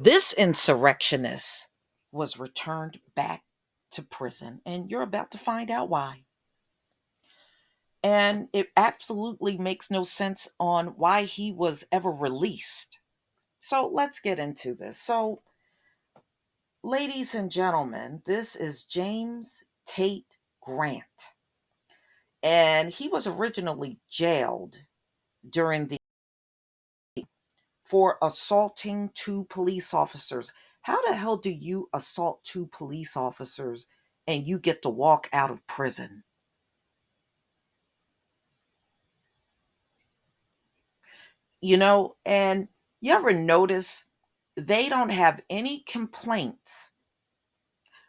This insurrectionist was returned back to prison, and you're about to find out why. And it absolutely makes no sense on why he was ever released. So let's get into this. So, ladies and gentlemen, this is James Tate Grant. And he was originally jailed during the for assaulting two police officers. How the hell do you assault two police officers and you get to walk out of prison? And you ever notice they don't have any complaints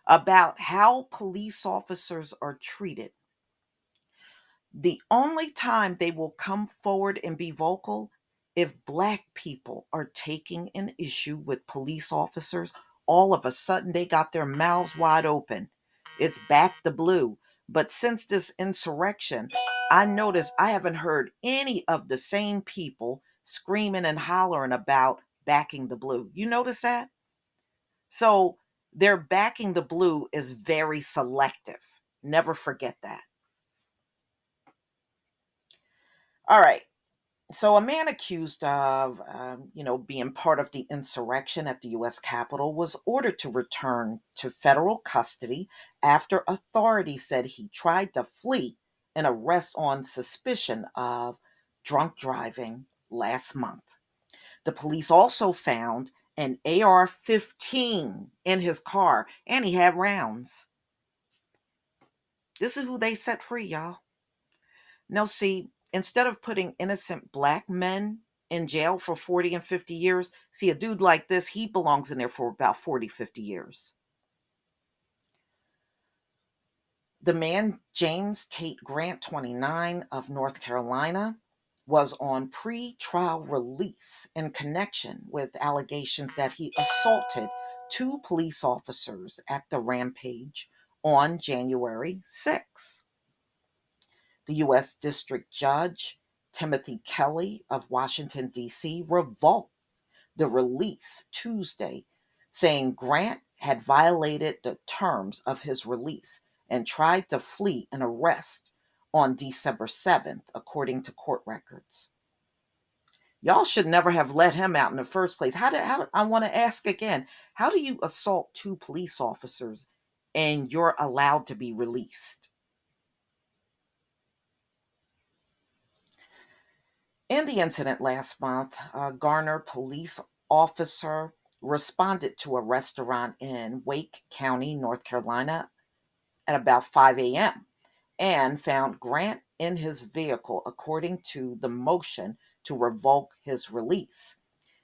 about how police officers are treated? The only time they will come forward and be vocal if black people are taking an issue with police officers, all of a sudden they got their mouths wide open. It's back the blue. But since this insurrection, I noticed I haven't heard any of the same people screaming and hollering about backing the blue. You notice that? So their backing the blue is very selective. Never forget that. All right. So, a man accused of, being part of the insurrection at the U.S. Capitol was ordered to return to federal custody after authorities said he tried to flee an arrest on suspicion of drunk driving last month. The police also found an AR-15 in his car, and he had rounds. This is who they set free, y'all. Now, see, instead of putting innocent black men in jail for 40 and 50 years, see, a dude like this, he belongs in there for about 40, 50 years. The man, James Tate Grant, 29, of North Carolina, was on pre-trial release in connection with allegations that he assaulted two police officers at the rampage on January 6th. The U.S. District Judge Timothy Kelly of Washington, D.C., revoked the release Tuesday, saying Grant had violated the terms of his release and tried to flee an arrest on December 7th, according to court records. Y'all should never have let him out in the first place. I want to ask again, how do you assault two police officers and you're allowed to be released? In the incident last month, a Garner police officer responded to a restaurant in Wake County, North Carolina, at about 5 a.m. and found Grant in his vehicle, according to the motion to revoke his release.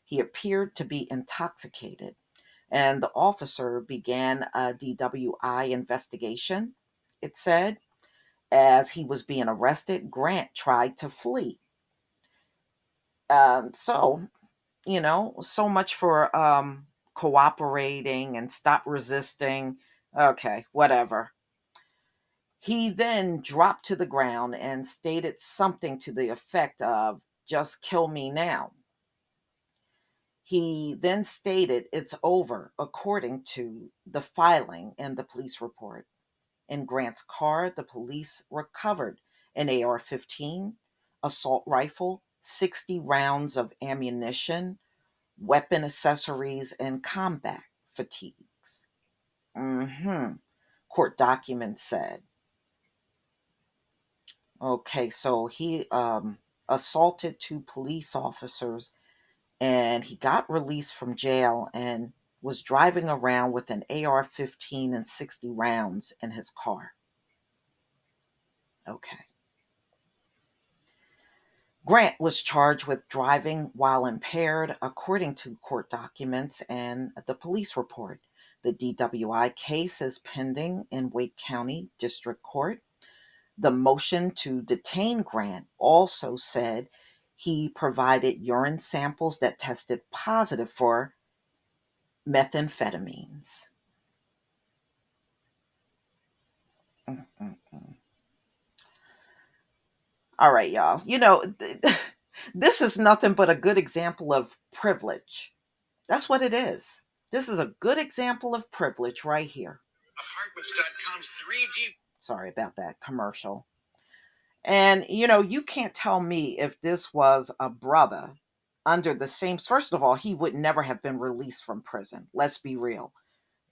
He appeared to be intoxicated, and the officer began a DWI investigation. It said, as he was being arrested, Grant tried to flee. So much for cooperating and stop resisting. Okay, whatever. He then dropped to the ground and stated something to the effect of, just kill me now. He then stated it's over, according to the filing in the police report. In Grant's car, the police recovered an AR 15, assault rifle, 60 rounds of ammunition, weapon accessories, and combat fatigues. Court documents said. Okay, so he assaulted two police officers and he got released from jail and was driving around with an AR 15 and 60 rounds in his car. Okay. Grant was charged with driving while impaired, according to court documents and the police report. The DWI case is pending in Wake County District Court. The motion to detain Grant also said he provided urine samples that tested positive for methamphetamines. Mm-mm-mm. All right, y'all. This is nothing but a good example of privilege. That's what it is. This is a good example of privilege right here. Apartments.com's 3D. Sorry about that commercial. And you can't tell me if this was a brother under the same. First of all, he would never have been released from prison. Let's be real.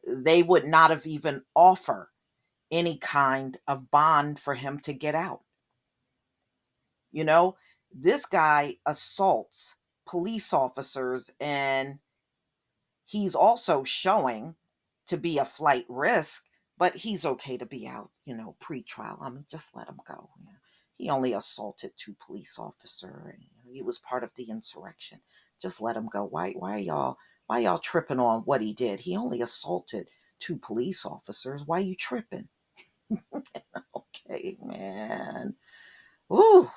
They would not have even offered any kind of bond for him to get out. You know, this guy assaults police officers, and he's also showing to be a flight risk, but he's okay to be out, pre-trial. I mean, just let him go. He only assaulted two police officers. He was part of the insurrection. Just let him go. Why y'all tripping on what he did? He only assaulted two police officers. Why you tripping? Okay, man. Ooh.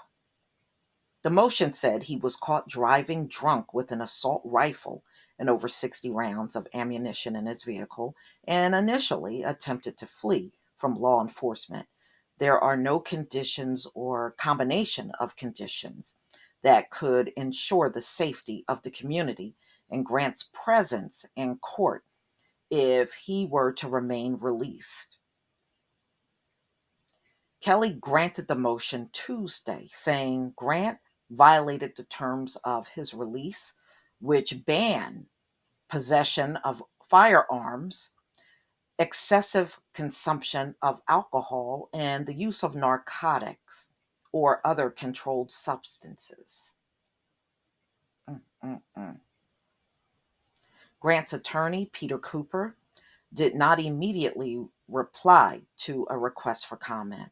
The motion said he was caught driving drunk with an assault rifle and over 60 rounds of ammunition in his vehicle, and initially attempted to flee from law enforcement. There are no conditions or combination of conditions that could ensure the safety of the community and Grant's presence in court if he were to remain released. Kelly granted the motion Tuesday, saying Grant violated the terms of his release, which ban possession of firearms, excessive consumption of alcohol, and the use of narcotics or other controlled substances. Mm-mm-mm. Grant's attorney, Peter Cooper, did not immediately reply to a request for comment.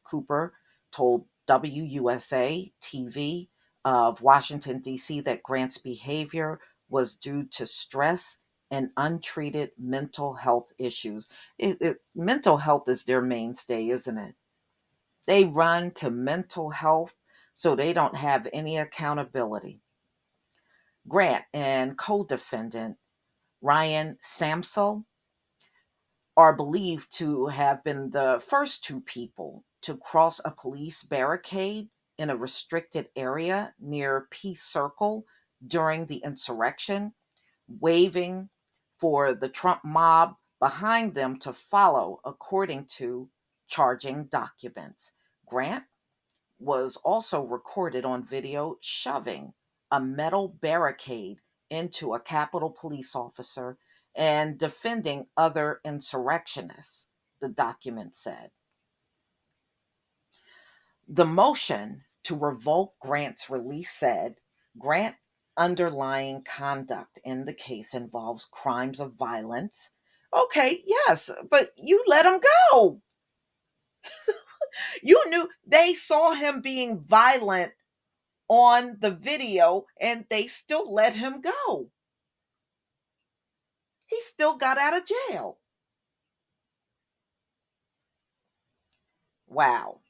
Cooper told WUSA TV of Washington, D.C., that Grant's behavior was due to stress and untreated mental health issues. Mental health is their mainstay, isn't it? They run to mental health so they don't have any accountability. Grant and co defendant Ryan Samsel are believed to have been the first two people to cross a police barricade in a restricted area near Peace Circle during the insurrection, waving for the Trump mob behind them to follow, according to charging documents. Grant was also recorded on video shoving a metal barricade into a Capitol police officer and defending other insurrectionists, the document said. The motion to revoke Grant's release said Grant underlying conduct in the case involves crimes of violence. Okay, yes, but you let him go. You knew they saw him being violent on the video and they still let him go. He still got out of jail. Wow.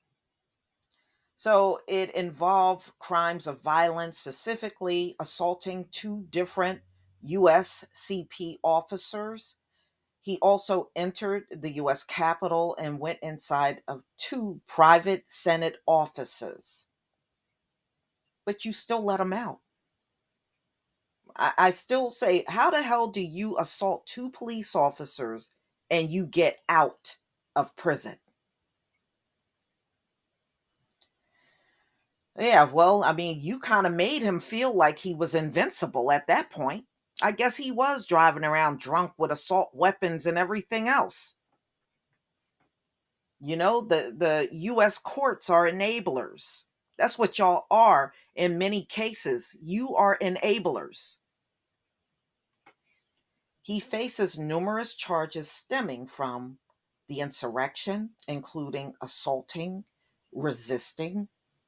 So it involved crimes of violence, specifically assaulting two different USCP officers. He also entered the US Capitol and went inside of two private Senate offices. But you still let him out. I still say, how the hell do you assault two police officers and you get out of prison? Yeah, well, I mean, you kind of made him feel like he was invincible at that point. I guess he was driving around drunk with assault weapons and everything else. The US courts are enablers. That's what y'all are in many cases. You are enablers. He faces numerous charges stemming from the insurrection, including assaulting, resisting,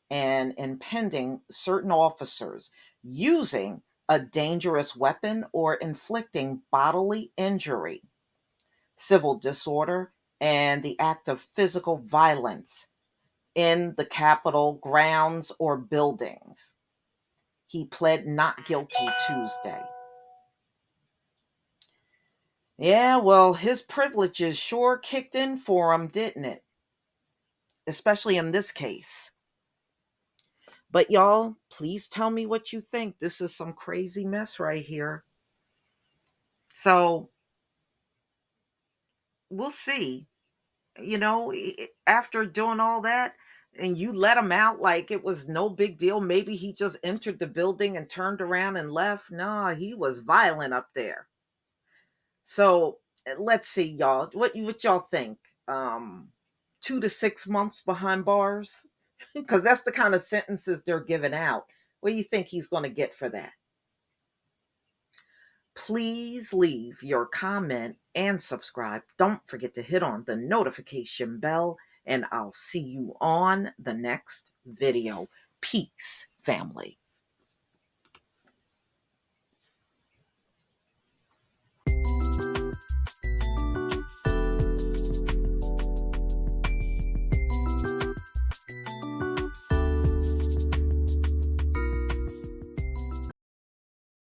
and impeding certain officers, using a dangerous weapon, or inflicting bodily injury, civil disorder, and the act of physical violence in the Capitol grounds or buildings. He pled not guilty Tuesday. Yeah, well, his privileges sure kicked in for him, didn't it? Especially in this case. But y'all, please tell me what you think. This is some crazy mess right here. So we'll see. After doing all that, and you let him out like it was no big deal. Maybe he just entered the building and turned around and left. No, he was violent up there. So let's see, y'all. What y'all think? 2 to 6 months behind bars, because that's the kind of sentences they're giving out. What do you think he's going to get for that? Please leave your comment and subscribe. Don't forget to hit on the notification bell, and I'll see you on the next video. Peace, family.